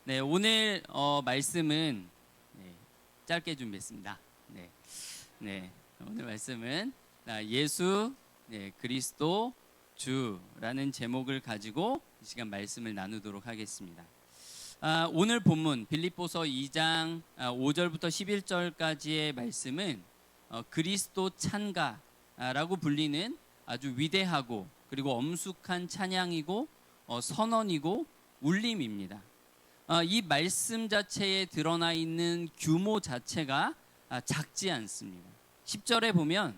네, 오늘 말씀은 짧게 준비했습니다. 네, 오늘 말씀은 예수 그리스도 주라는 제목을 가지고 이 시간 말씀을 나누도록 하겠습니다. 오늘 본문 빌립보서 2장 5절부터 11절까지의 말씀은 그리스도 찬가라고 불리는 아주 위대하고 그리고 엄숙한 찬양이고 선언이고 울림입니다. 이 말씀 자체에 드러나 있는 규모 자체가 작지 않습니다. 10절에 보면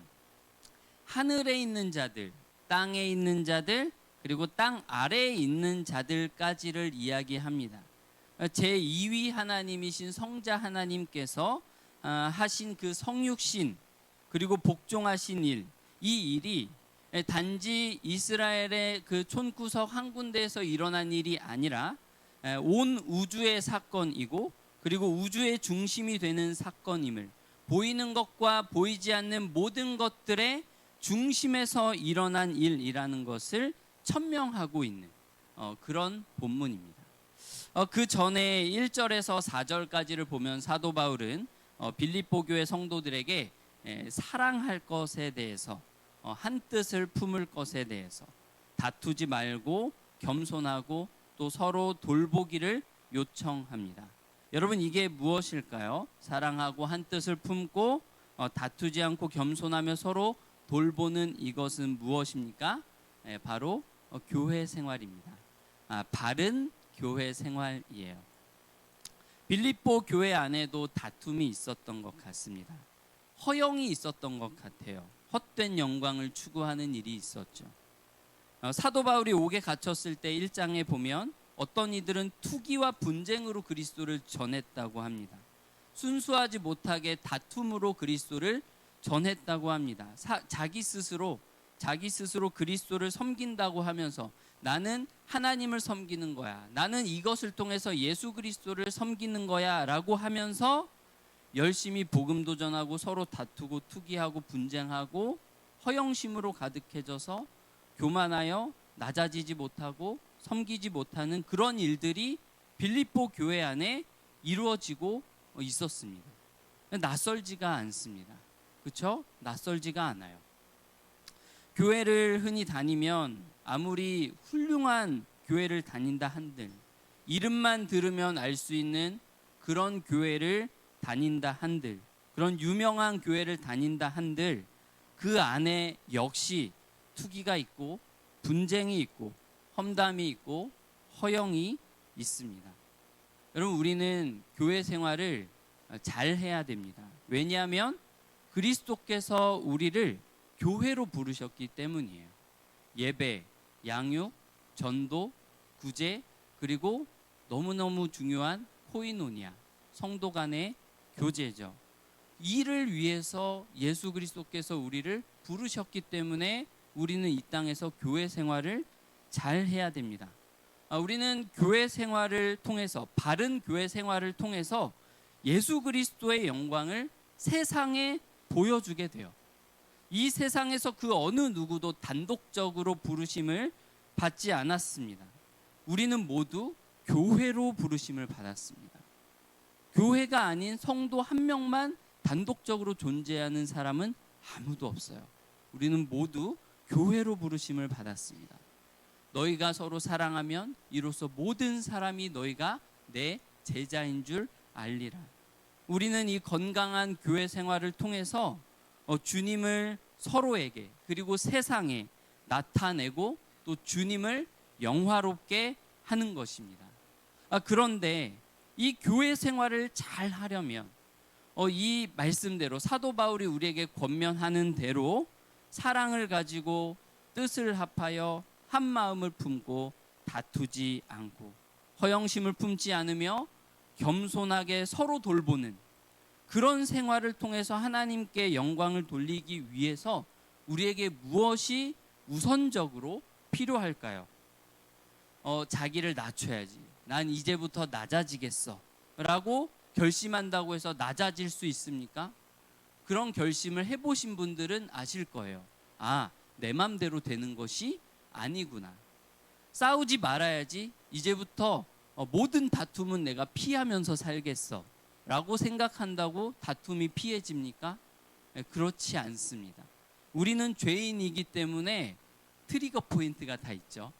하늘에 있는 자들, 땅에 있는 자들, 그리고 땅 아래에 있는 자들까지를 이야기합니다. 제2위 하나님이신 성자 하나님께서 하신 그 성육신 그리고 복종하신 일, 이 일이 단지 이스라엘의 그 촌구석 한 군데에서 일어난 일이 아니라 온 우주의 사건이고 그리고 우주의 중심이 되는 사건임을, 보이는 것과 보이지 않는 모든 것들의 중심에서 일어난 일이라는 것을 천명하고 있는 그런 본문입니다. 그 전에 1절에서 4절까지를 보면 사도 바울은 빌립보 교회 성도들에게 사랑할 것에 대해서, 한 뜻을 품을 것에 대해서, 다투지 말고 겸손하고 또 서로 돌보기를 요청합니다. 여러분, 이게 무엇일까요? 사랑하고 한 뜻을 품고 다투지 않고 겸손하며 서로 돌보는 이것은 무엇입니까? 바로 교회 생활입니다. 바른 교회 생활이에요. 빌립보 교회 안에도 다툼이 있었던 것 같습니다. 허영이 있었던 것 같아요. 헛된 영광을 추구하는 일이 있었죠. 사도 바울이 옥에 갇혔을 때 1장에 보면 어떤 이들은 투기와 분쟁으로 그리스도를 전했다고 합니다. 순수하지 못하게 다툼으로 그리스도를 전했다고 합니다. 자기 스스로 그리스도를 섬긴다고 하면서 나는 하나님을 섬기는 거야, 나는 이것을 통해서 예수 그리스도를 섬기는 거야 라고 하면서 열심히 복음도 전하고 서로 다투고 투기하고 분쟁하고 허영심으로 가득해져서 교만하여 낮아지지 못하고 섬기지 못하는 그런 일들이 빌립보 교회 안에 이루어지고 있었습니다. 낯설지가 않습니다. 그렇죠? 낯설지가 않아요. 교회를 흔히 다니면 아무리 훌륭한 교회를 다닌다 한들, 이름만 들으면 알 수 있는 그런 교회를 다닌다 한들, 그런 유명한 교회를 다닌다 한들, 그 안에 역시 투기가 있고 분쟁이 있고 험담이 있고 허영이 있습니다. 여러분, 우리는 교회 생활을 잘 해야 됩니다. 왜냐하면 그리스도께서 우리를 교회로 부르셨기 때문이에요. 예배, 양육, 전도, 구제, 그리고 너무너무 중요한 코이노니아, 성도 간의 교제죠. 이를 위해서 예수 그리스도께서 우리를 부르셨기 때문에 우리는 이 땅에서 교회 생활을 잘 해야 됩니다. 우리는 교회 생활을 통해서, 바른 교회 생활을 통해서 예수 그리스도의 영광을 세상에 보여주게 돼요. 이 세상에서 그 어느 누구도 단독적으로 부르심을 받지 않았습니다. 우리는 모두 교회로 부르심을 받았습니다. 교회가 아닌 성도 한 명만 단독적으로 존재하는 사람은 아무도 없어요. 우리는 모두 교회로 부르심을 받았습니다. 너희가 서로 사랑하면 이로써 모든 사람이 너희가 내 제자인 줄 알리라. 우리는 이 건강한 교회 생활을 통해서 주님을 서로에게 그리고 세상에 나타내고 또 주님을 영화롭게 하는 것입니다. 그런데 이 교회 생활을 잘 하려면 이 말씀대로 사도 바울이 우리에게 권면하는 대로 사랑을 가지고 뜻을 합하여 한 마음을 품고 다투지 않고 허영심을 품지 않으며 겸손하게 서로 돌보는 그런 생활을 통해서 하나님께 영광을 돌리기 위해서 우리에게 무엇이 우선적으로 필요할까요? 자기를 낮춰야지, 난 이제부터 낮아지겠어 라고 결심한다고 해서 낮아질 수 있습니까? 그런 결심을 해보신 분들은 아실 거예요. 내 맘대로 되는 것이 아니구나. 싸우지 말아야지, 이제부터 모든 다툼은 내가 피하면서 살겠어 라고 생각한다고 다툼이 피해집니까? 그렇지 않습니다. 우리는 죄인이기 때문에 트리거 포인트가 다 있죠.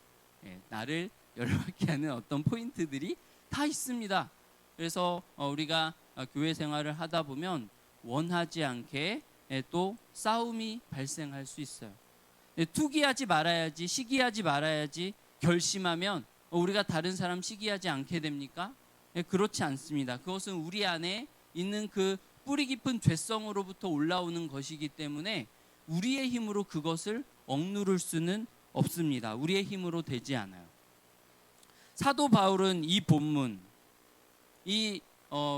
나를 열받게 하는 어떤 포인트들이 다 있습니다. 그래서 우리가 교회 생활을 하다 보면 원하지 않게 또 싸움이 발생할 수 있어요. 투기하지 말아야지, 시기하지 말아야지 결심하면 우리가 다른 사람 시기하지 않게 됩니까? 그렇지 않습니다. 그것은 우리 안에 있는 그 뿌리 깊은 죄성으로부터 올라오는 것이기 때문에 우리의 힘으로 그것을 억누를 수는 없습니다. 우리의 힘으로 되지 않아요. 사도 바울은 이 본문, 이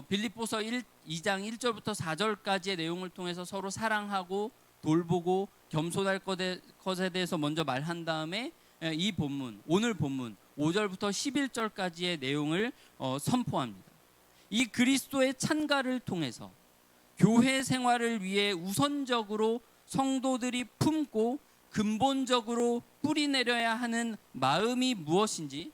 빌립보서 2장 1절부터 4절까지의 내용을 통해서 서로 사랑하고 돌보고 겸손할 것에 대해서 먼저 말한 다음에 이 본문, 오늘 본문 5절부터 11절까지의 내용을 선포합니다. 이 그리스도의 찬가를 통해서 교회 생활을 위해 우선적으로 성도들이 품고 근본적으로 뿌리내려야 하는 마음이 무엇인지,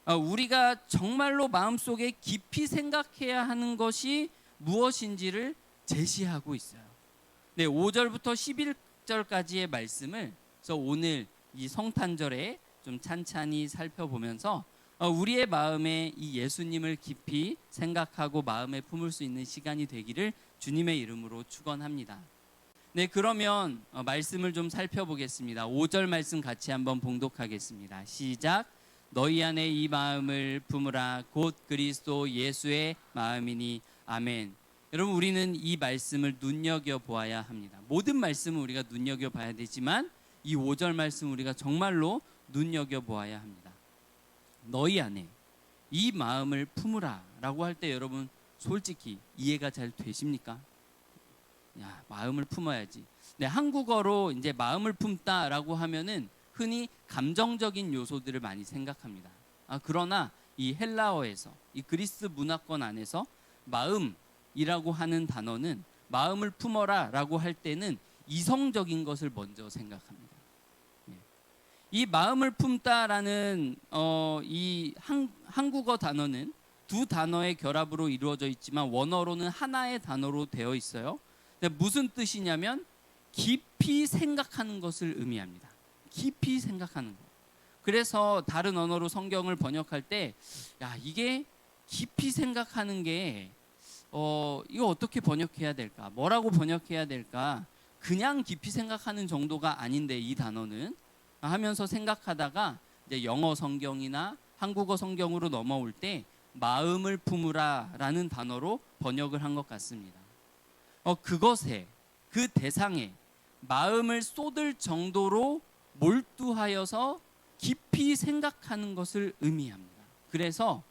우리가 정말로 마음속에 깊이 생각해야 하는 것이 무엇인지를 제시하고 있어요. 네, 5절부터 11절까지의 말씀을 그래서 오늘 이 성탄절에 좀 찬찬히 살펴보면서 우리의 마음에 이 예수님을 깊이 생각하고 마음에 품을 수 있는 시간이 되기를 주님의 이름으로 축원합니다. 네, 그러면 말씀을 좀 살펴보겠습니다. 5절 말씀 같이 한번 봉독하겠습니다. 시작. 너희 안에 이 마음을 품으라 곧 그리스도 예수의 마음이니 아멘. 여러분, 우리는 이 말씀을 눈여겨보아야 합니다. 모든 말씀은 우리가 눈여겨봐야 되지만 이 5절 말씀 우리가 정말로 눈여겨보아야 합니다. 너희 안에 이 마음을 품으라 라고 할 때 여러분 솔직히 이해가 잘 되십니까? 야, 마음을 품어야지. 네, 한국어로 이제 마음을 품다라고 하면은 흔히 감정적인 요소들을 많이 생각합니다. 그러나 이 헬라어에서 이 그리스 문화권 안에서 마음이라고 하는 단어는 마음을 품어라라고 할 때는 이성적인 것을 먼저 생각합니다. 이 마음을 품다라는 이 한국어 단어는 두 단어의 결합으로 이루어져 있지만 원어로는 하나의 단어로 되어 있어요. 근데 무슨 뜻이냐면 깊이 생각하는 것을 의미합니다. 깊이 생각하는 것. 그래서 다른 언어로 성경을 번역할 때 야, 이게 깊이 생각하는 게 이거 어떻게 번역해야 될까? 뭐라고 번역해야 될까? 그냥 깊이 생각하는 정도가 아닌데 이 단어는 하면서 생각하다가 이제 영어 성경이나 한국어 성경으로 넘어올 때 마음을 품으라라는 단어로 번역을 한 것 같습니다. 그것에 그 대상에 마음을 쏟을 정도로 몰두하여서 깊이 생각하는 것을 의미합니다. 그래서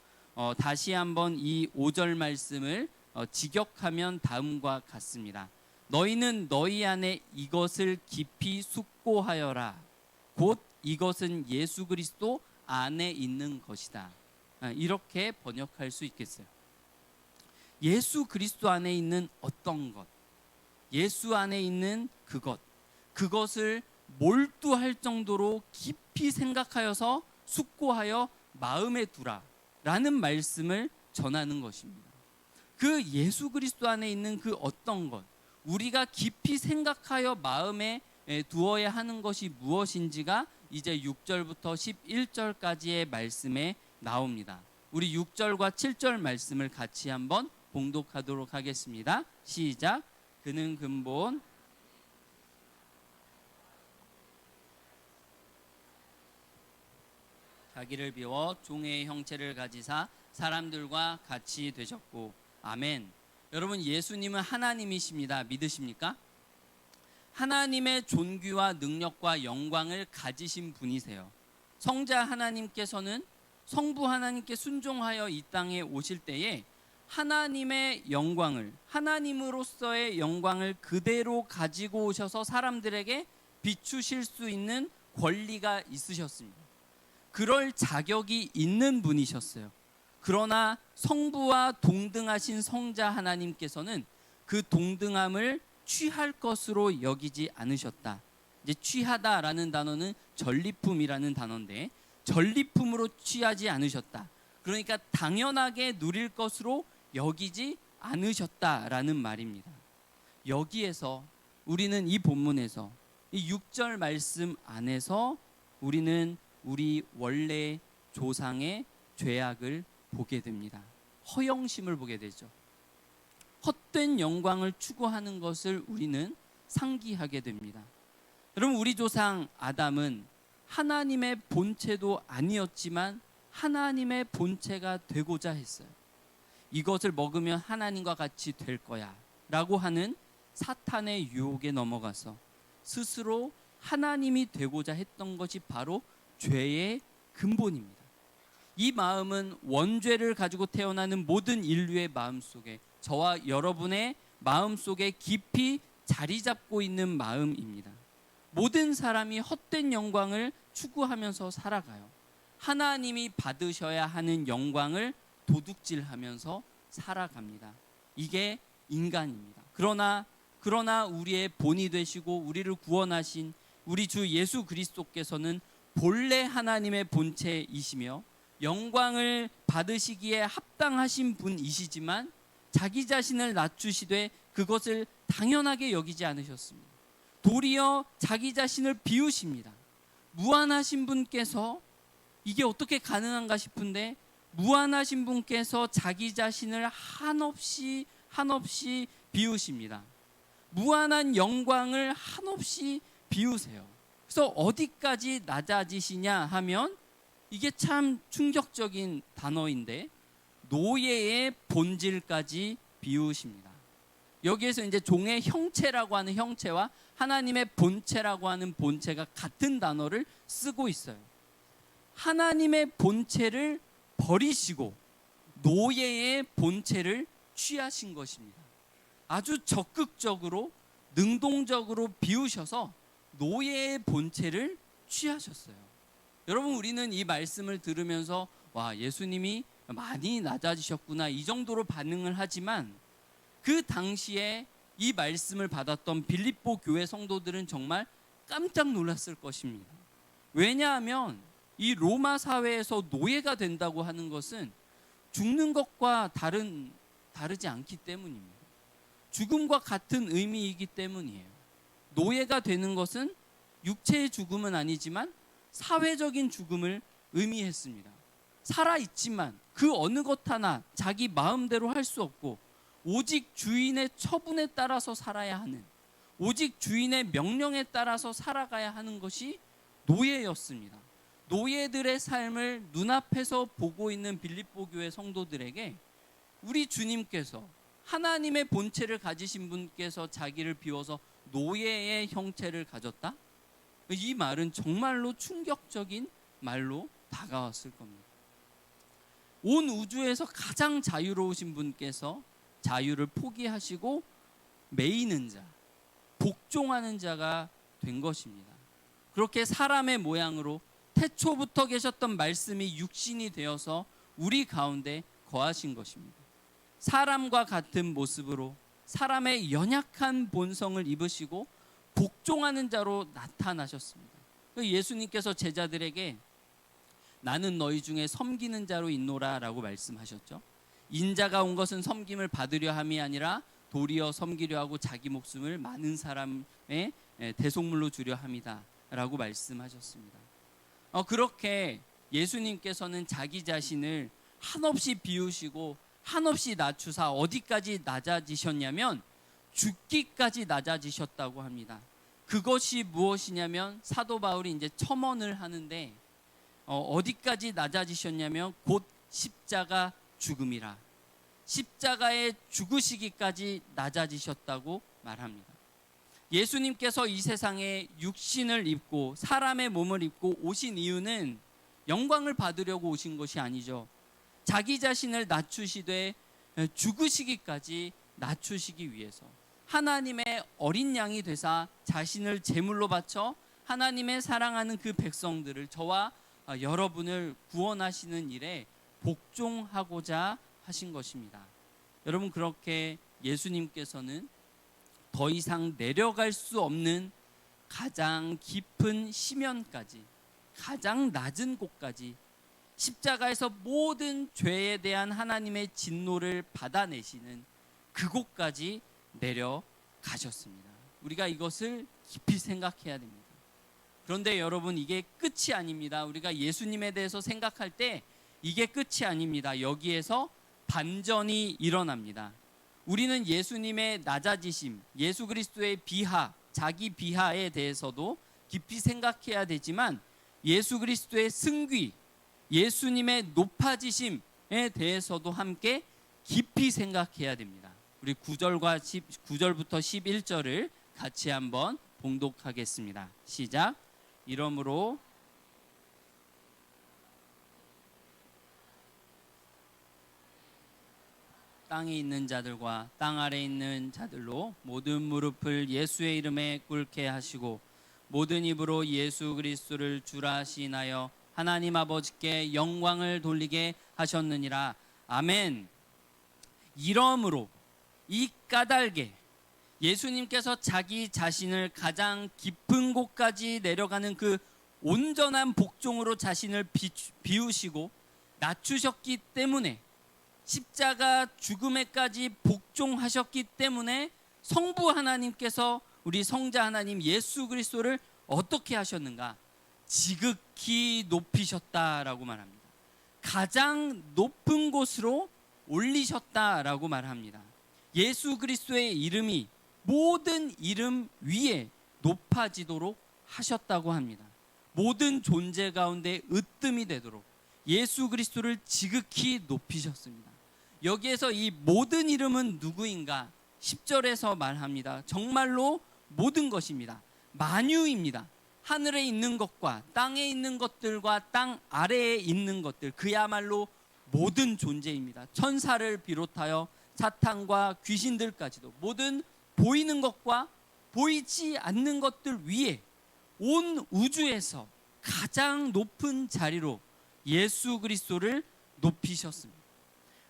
다시 한번 이 5절 말씀을 직역하면 다음과 같습니다. 너희는 너희 안에 이것을 깊이 숙고하여라. 곧 이것은 예수 그리스도 안에 있는 것이다. 이렇게 번역할 수 있겠어요. 예수 그리스도 안에 있는 어떤 것, 예수 안에 있는 그것을 몰두할 정도로 깊이 생각하여서 숙고하여 마음에 두라라는 말씀을 전하는 것입니다. 그 예수 그리스도 안에 있는 그 어떤 것, 우리가 깊이 생각하여 마음에 두어야 하는 것이 무엇인지가 이제 6절부터 11절까지의 말씀에 나옵니다. 우리 6절과 7절 말씀을 같이 한번 봉독하도록 하겠습니다. 시작. 그는 근본 자기를 비워 종의 형체를 가지사 사람들과 같이 되셨고 아멘. 여러분, 예수님은 하나님이십니다. 믿으십니까? 하나님의 존귀와 능력과 영광을 가지신 분이세요. 성자 하나님께서는 성부 하나님께 순종하여 이 땅에 오실 때에 하나님의 영광을, 하나님으로서의 영광을 그대로 가지고 오셔서 사람들에게 비추실 수 있는 권리가 있으셨습니다. 그럴 자격이 있는 분이셨어요. 그러나 성부와 동등하신 성자 하나님께서는 그 동등함을 취할 것으로 여기지 않으셨다. 이제 취하다라는 단어는 전리품이라는 단어인데 전리품으로 취하지 않으셨다. 그러니까 당연하게 누릴 것으로 여기지 않으셨다라는 말입니다. 여기에서 우리는 이 본문에서 이 6절 말씀 안에서 우리는 우리 원래 조상의 죄악을 보게 됩니다. 허영심을 보게 되죠. 헛된 영광을 추구하는 것을 우리는 상기하게 됩니다. 여러분, 우리 조상 아담은 하나님의 본체도 아니었지만 하나님의 본체가 되고자 했어요. 이것을 먹으면 하나님과 같이 될 거야 라고 하는 사탄의 유혹에 넘어가서 스스로 하나님이 되고자 했던 것이 바로 죄의 근본입니다. 이 마음은 원죄를 가지고 태어나는 모든 인류의 마음속에, 저와 여러분의 마음속에 깊이 자리 잡고 있는 마음입니다. 모든 사람이 헛된 영광을 추구하면서 살아가요. 하나님이 받으셔야 하는 영광을 도둑질하면서 살아갑니다. 이게 인간입니다. 그러나 우리의 본이 되시고 우리를 구원하신 우리 주 예수 그리스도께서는 본래 하나님의 본체이시며 영광을 받으시기에 합당하신 분이시지만 자기 자신을 낮추시되 그것을 당연하게 여기지 않으셨습니다. 도리어 자기 자신을 비우십니다. 무한하신 분께서, 이게 어떻게 가능한가 싶은데, 무한하신 분께서 자기 자신을 한없이 비우십니다. 무한한 영광을 한없이 비우세요. 그래서 어디까지 낮아지시냐 하면, 이게 참 충격적인 단어인데, 노예의 본질까지 비우십니다. 여기에서 이제 종의 형체라고 하는 형체와 하나님의 본체라고 하는 본체가 같은 단어를 쓰고 있어요. 하나님의 본체를 버리시고 노예의 본체를 취하신 것입니다. 아주 적극적으로 능동적으로 비우셔서 노예의 본체를 취하셨어요. 여러분, 우리는 이 말씀을 들으면서 와, 예수님이 많이 낮아지셨구나, 이 정도로 반응을 하지만 그 당시에 이 말씀을 받았던 빌립보 교회 성도들은 정말 깜짝 놀랐을 것입니다. 왜냐하면 이 로마 사회에서 노예가 된다고 하는 것은 죽는 것과 다르지 않기 때문입니다. 죽음과 같은 의미이기 때문이에요. 노예가 되는 것은 육체의 죽음은 아니지만 사회적인 죽음을 의미했습니다. 살아있지만 그 어느 것 하나 자기 마음대로 할 수 없고 오직 주인의 처분에 따라서 살아야 하는, 오직 주인의 명령에 따라서 살아가야 하는 것이 노예였습니다. 노예들의 삶을 눈앞에서 보고 있는 빌립보 교회 성도들에게 우리 주님께서, 하나님의 본체를 가지신 분께서 자기를 비워서 노예의 형체를 가졌다? 이 말은 정말로 충격적인 말로 다가왔을 겁니다. 온 우주에서 가장 자유로우신 분께서 자유를 포기하시고 매이는 자, 복종하는 자가 된 것입니다. 그렇게 사람의 모양으로 태초부터 계셨던 말씀이 육신이 되어서 우리 가운데 거하신 것입니다. 사람과 같은 모습으로 사람의 연약한 본성을 입으시고 복종하는 자로 나타나셨습니다. 예수님께서 제자들에게 나는 너희 중에 섬기는 자로 있노라 라고 말씀하셨죠. 인자가 온 것은 섬김을 받으려 함이 아니라 도리어 섬기려 하고 자기 목숨을 많은 사람의 대속물로 주려 함이다 라고 말씀하셨습니다. 그렇게 예수님께서는 자기 자신을 한없이 비우시고 한없이 낮추사 어디까지 낮아지셨냐면 죽기까지 낮아지셨다고 합니다. 그것이 무엇이냐면 사도 바울이 이제 첨언을 하는데 어디까지 낮아지셨냐면 곧 십자가 죽음이라, 십자가에 죽으시기까지 낮아지셨다고 말합니다. 예수님께서 이 세상에 육신을 입고 사람의 몸을 입고 오신 이유는 영광을 받으려고 오신 것이 아니죠. 자기 자신을 낮추시되 죽으시기까지 낮추시기 위해서 하나님의 어린 양이 되사 자신을 제물로 바쳐 하나님의 사랑하는 그 백성들을, 저와 여러분을 구원하시는 일에 복종하고자 하신 것입니다. 여러분, 그렇게 예수님께서는 더 이상 내려갈 수 없는 가장 깊은 심연까지, 가장 낮은 곳까지 십자가에서 모든 죄에 대한 하나님의 진노를 받아내시는 그곳까지 내려가셨습니다. 우리가 이것을 깊이 생각해야 됩니다. 그런데 여러분, 이게 끝이 아닙니다. 우리가 예수님에 대해서 생각할 때 이게 끝이 아닙니다. 여기에서 반전이 일어납니다. 우리는 예수님의 낮아지심, 예수 그리스도의 비하, 자기 비하에 대해서도 깊이 생각해야 되지만 예수 그리스도의 승귀, 예수님의 높아지심에 대해서도 함께 깊이 생각해야 됩니다. 우리 9절부터 11절을 같이 한번 봉독하겠습니다. 시작. 이러므로 땅에 있는 자들과 땅 아래에 있는 자들로 모든 무릎을 예수의 이름에 꿇게 하시고 모든 입으로 예수 그리스도를 주라 시인하여 하나님 아버지께 영광을 돌리게 하셨느니라. 아멘. 이러므로 이 까닭에 예수님께서 자기 자신을 가장 깊은 곳까지 내려가는 그 온전한 복종으로 자신을 비우시고 낮추셨기 때문에, 십자가 죽음에까지 복종하셨기 때문에 성부 하나님께서 우리 성자 하나님 예수 그리스도를 어떻게 하셨는가? 지극히 높이셨다라고 말합니다. 가장 높은 곳으로 올리셨다라고 말합니다. 예수 그리스도의 이름이 모든 이름 위에 높아지도록 하셨다고 합니다. 모든 존재 가운데 으뜸이 되도록 예수 그리스도를 지극히 높이셨습니다. 여기에서 이 모든 이름은 누구인가? 10절에서 말합니다. 정말로 모든 것입니다. 만유입니다. 하늘에 있는 것과 땅에 있는 것들과 땅 아래에 있는 것들, 그야말로 모든 존재입니다. 천사를 비롯하여 사탄과 귀신들까지도 모든 보이는 것과 보이지 않는 것들 위에 온 우주에서 가장 높은 자리로 예수 그리스도를 높이셨습니다.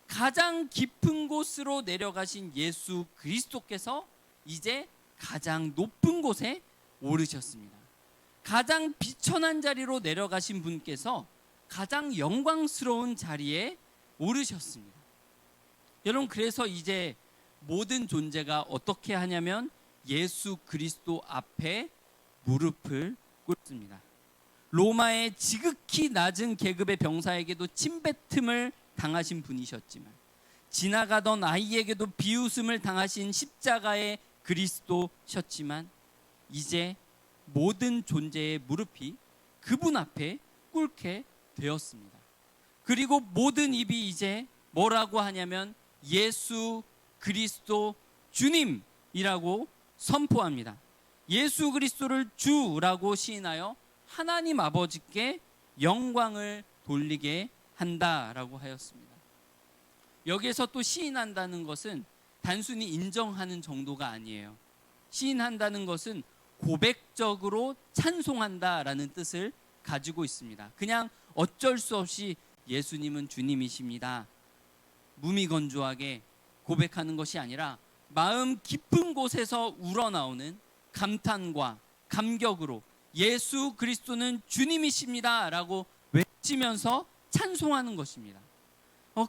가장 깊은 곳으로 내려가신 예수 그리스도께서 이제 가장 높은 곳에 오르셨습니다. 가장 비천한 자리로 내려가신 분께서 가장 영광스러운 자리에 오르셨습니다. 여러분, 그래서 이제 모든 존재가 어떻게 하냐면 예수 그리스도 앞에 무릎을 꿇습니다. 로마의 지극히 낮은 계급의 병사에게도 침뱉음을 당하신 분이셨지만, 지나가던 아이에게도 비웃음을 당하신 십자가의 그리스도셨지만, 이제 모든 존재의 무릎이 그분 앞에 꿇게 되었습니다. 그리고 모든 입이 이제 뭐라고 하냐면 예수 그리스도 주님이라고 선포합니다. 예수 그리스도를 주라고 시인하여 하나님 아버지께 영광을 돌리게 한다라고 하였습니다. 여기에서 또 시인한다는 것은 단순히 인정하는 정도가 아니에요. 시인한다는 것은 고백적으로 찬송한다라는 뜻을 가지고 있습니다. 그냥 어쩔 수 없이 예수님은 주님이십니다, 무미건조하게 고백하는 것이 아니라 마음 깊은 곳에서 우러나오는 감탄과 감격으로 예수 그리스도는 주님이십니다 라고 외치면서 찬송하는 것입니다.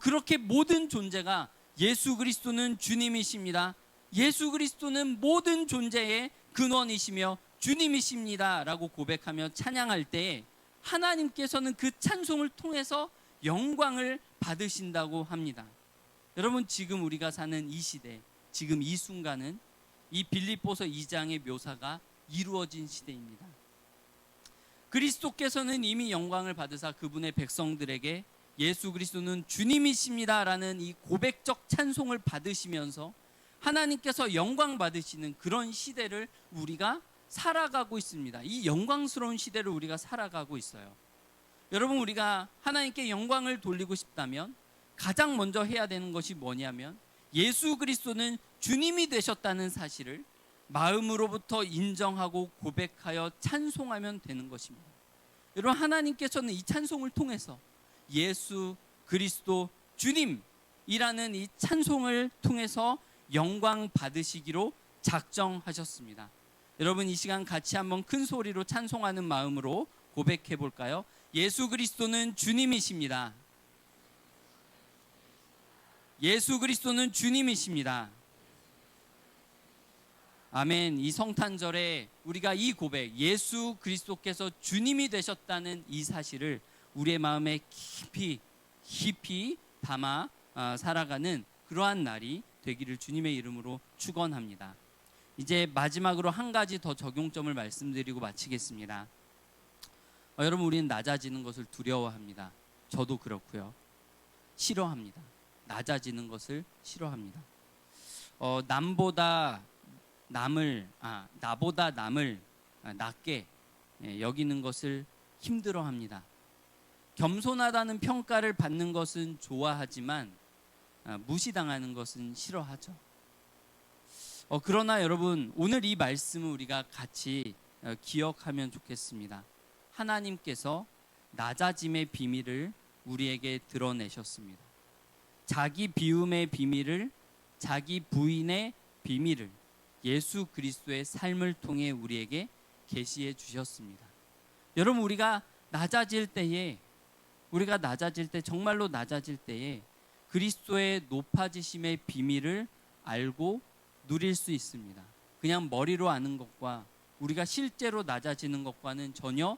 그렇게 모든 존재가 예수 그리스도는 주님이십니다, 예수 그리스도는 모든 존재의 근원이시며 주님이십니다 라고 고백하며 찬양할 때에 하나님께서는 그 찬송을 통해서 영광을 받으신다고 합니다. 여러분, 지금 우리가 사는 이 시대, 지금 이 순간은 이 빌립보서 2장의 묘사가 이루어진 시대입니다. 그리스도께서는 이미 영광을 받으사 그분의 백성들에게 예수 그리스도는 주님이십니다 라는 이 고백적 찬송을 받으시면서 하나님께서 영광 받으시는 그런 시대를 우리가 살아가고 있습니다. 이 영광스러운 시대를 우리가 살아가고 있어요. 여러분, 우리가 하나님께 영광을 돌리고 싶다면 가장 먼저 해야 되는 것이 뭐냐면 예수 그리스도는 주님이 되셨다는 사실을 마음으로부터 인정하고 고백하여 찬송하면 되는 것입니다. 여러분, 하나님께서는 이 찬송을 통해서 예수 그리스도 주님이라는 이 찬송을 통해서 영광 받으시기로 작정하셨습니다. 여러분, 이 시간 같이 한번 큰 소리로 찬송하는 마음으로 고백해 볼까요? 예수 그리스도는 주님이십니다. 예수 그리스도는 주님이십니다. 아멘. 이 성탄절에 우리가 이 고백, 예수 그리스도께서 주님이 되셨다는 이 사실을 우리의 마음에 깊이 담아 살아가는 그러한 날이 되기를 주님의 이름으로 축원합니다. 이제 마지막으로 한 가지 더 적용점을 말씀드리고 마치겠습니다. 여러분, 우리는 낮아지는 것을 두려워합니다. 저도 그렇고요. 싫어합니다. 낮아지는 것을 싫어합니다. 나보다 남을 낮게 여기는 것을 힘들어합니다. 겸손하다는 평가를 받는 것은 좋아하지만 무시당하는 것은 싫어하죠. 그러나 여러분, 오늘 이 말씀을 우리가 같이 기억하면 좋겠습니다. 하나님께서 낮아짐의 비밀을 우리에게 드러내셨습니다. 자기 비움의 비밀을, 자기 부인의 비밀을 예수 그리스도의 삶을 통해 우리에게 계시해 주셨습니다. 여러분, 우리가 낮아질 때, 정말로 낮아질 때에 그리스도의 높아지심의 비밀을 알고 누릴 수 있습니다. 그냥 머리로 아는 것과 우리가 실제로 낮아지는 것과는 전혀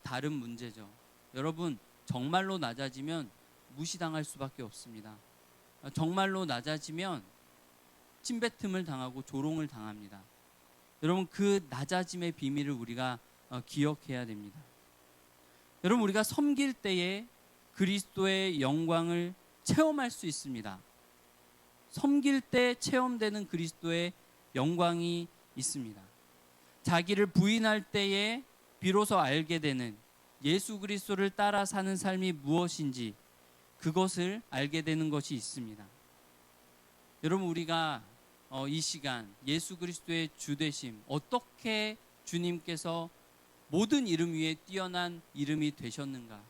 다른 문제죠. 여러분, 정말로 낮아지면 무시당할 수밖에 없습니다. 정말로 낮아지면 침뱉음을 당하고 조롱을 당합니다. 여러분, 그 낮아짐의 비밀을 우리가 기억해야 됩니다. 여러분, 우리가 섬길 때에 그리스도의 영광을 체험할 수 있습니다. 섬길 때 체험되는 그리스도의 영광이 있습니다. 자기를 부인할 때에 비로소 알게 되는 예수 그리스도를 따라 사는 삶이 무엇인지 그것을 알게 되는 것이 있습니다. 여러분, 우리가 이 시간 예수 그리스도의 주되심, 어떻게 주님께서 모든 이름 위에 뛰어난 이름이 되셨는가,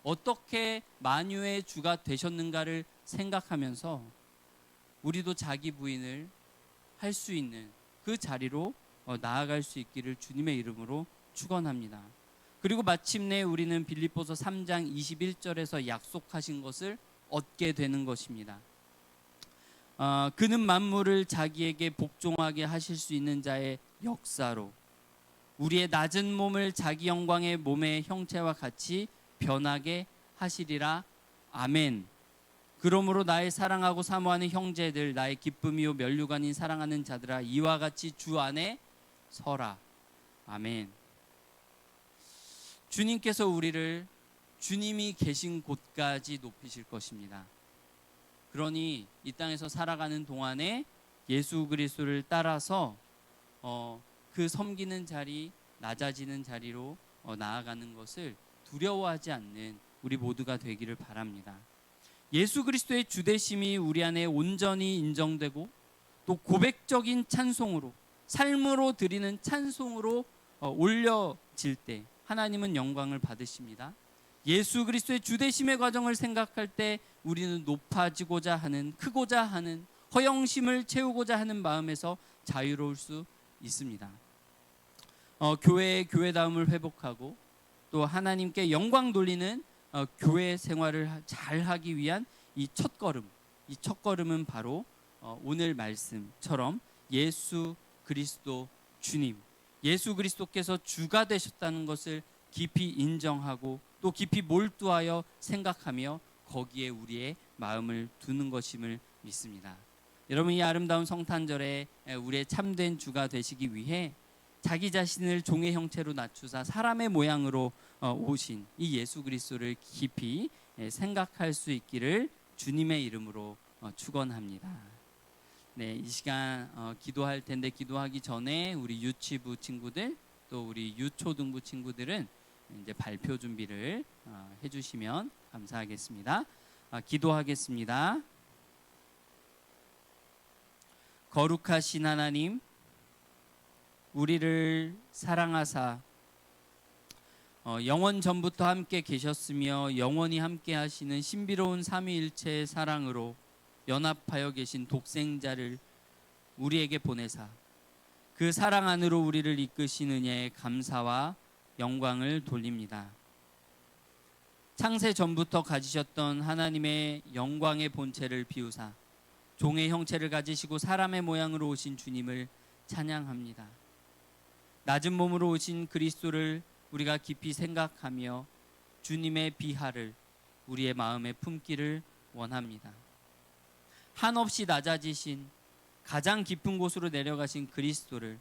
어떻게 만유의 주가 되셨는가를 생각하면서 우리도 자기 부인을 할 수 있는 그 자리로 나아갈 수 있기를 주님의 이름으로 축원합니다. 그리고 마침내 우리는 빌립보서 3장 21절에서 약속하신 것을 얻게 되는 것입니다. 그는 만물을 자기에게 복종하게 하실 수 있는 자의 역사로 우리의 낮은 몸을 자기 영광의 몸의 형체와 같이 변하게 하시리라. 아멘. 그러므로 나의 사랑하고 사모하는 형제들, 나의 기쁨이요 면류관인 사랑하는 자들아, 이와 같이 주 안에 서라. 아멘. 주님께서 우리를 주님이 계신 곳까지 높이실 것입니다. 그러니 이 땅에서 살아가는 동안에 예수 그리스도를 따라서 그 섬기는 자리, 낮아지는 자리로 나아가는 것을 두려워하지 않는 우리 모두가 되기를 바랍니다. 예수 그리스도의 주되심이 우리 안에 온전히 인정되고 또 고백적인 찬송으로, 삶으로 드리는 찬송으로 올려질 때 하나님은 영광을 받으십니다. 예수 그리스도의 주되심의 과정을 생각할 때 우리는 높아지고자 하는, 크고자 하는, 허영심을 채우고자 하는 마음에서 자유로울 수 있습니다. 교회의 교회다움을 회복하고 또 하나님께 영광 돌리는 교회 생활을 잘 하기 위한 이 첫걸음은 바로 오늘 말씀처럼 예수 그리스도 주님, 예수 그리스도께서 주가 되셨다는 것을 깊이 인정하고 또 깊이 몰두하여 생각하며 거기에 우리의 마음을 두는 것임을 믿습니다. 여러분, 이 아름다운 성탄절에 우리의 참된 주가 되시기 위해 자기 자신을 종의 형체로 낮추사 사람의 모양으로 오신 이 예수 그리스도를 깊이 생각할 수 있기를 주님의 이름으로 축원합니다. 네, 이 시간 기도할 텐데 기도하기 전에 우리 유치부 친구들 또 우리 유초등부 친구들은 이제 발표 준비를 해주시면 감사하겠습니다. 기도하겠습니다. 거룩하신 하나님, 우리를 사랑하사 영원 전부터 함께 계셨으며 영원히 함께 하시는 신비로운 삼위일체의 사랑으로 연합하여 계신 독생자를 우리에게 보내사 그 사랑 안으로 우리를 이끄신 은혜에 감사와 영광을 돌립니다. 창세 전부터 가지셨던 하나님의 영광의 본체를 비우사 종의 형체를 가지시고 사람의 모양으로 오신 주님을 찬양합니다. 낮은 몸으로 오신 그리스도를 우리가 깊이 생각하며 주님의 비하를 우리의 마음에 품기를 원합니다. 한없이 낮아지신 가장 깊은 곳으로 내려가신 그리스도를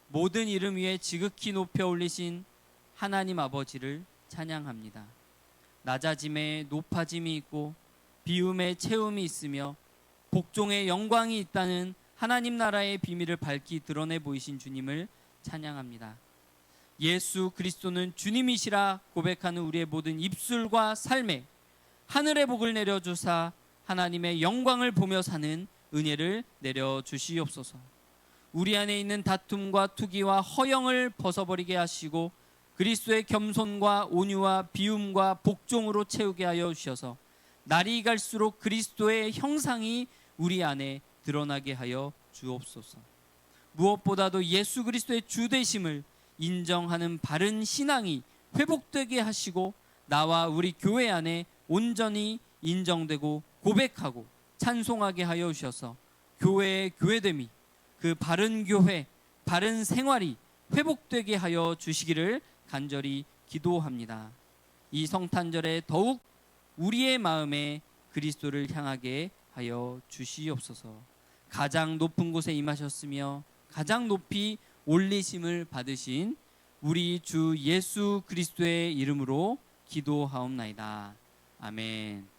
모든 이름 위에 지극히 높여 올리신 하나님 아버지를 찬양합니다. 낮아짐에 높아짐이 있고 비움에 채움이 있으며 복종의 영광이 있다는 하나님 나라의 비밀을 밝히 드러내 보이신 주님을 찬양합니다. 예수 그리스도는 주님이시라 고백하는 우리의 모든 입술과 삶에 하늘의 복을 내려주사 하나님의 영광을 보며 사는 은혜를 내려주시옵소서. 우리 안에 있는 다툼과 투기와 허영을 벗어버리게 하시고 그리스도의 겸손과 온유와 비움과 복종으로 채우게 하여 주셔서 날이 갈수록 그리스도의 형상이 우리 안에 드러나게 하여 주옵소서. 무엇보다도 예수 그리스도의 주되심을 인정하는 바른 신앙이 회복되게 하시고 나와 우리 교회 안에 온전히 인정되고 고백하고 찬송하게 하여 주셔서 교회의 교회됨이 그 바른 교회, 바른 생활이 회복되게 하여 주시기를 간절히 기도합니다. 이 성탄절에 더욱 우리의 마음에 그리스도를 향하게 하여 주시옵소서. 가장 높은 곳에 임하셨으며 가장 높이 올리심을 받으신 우리 주 예수 그리스도의 이름으로 기도하옵나이다. 아멘.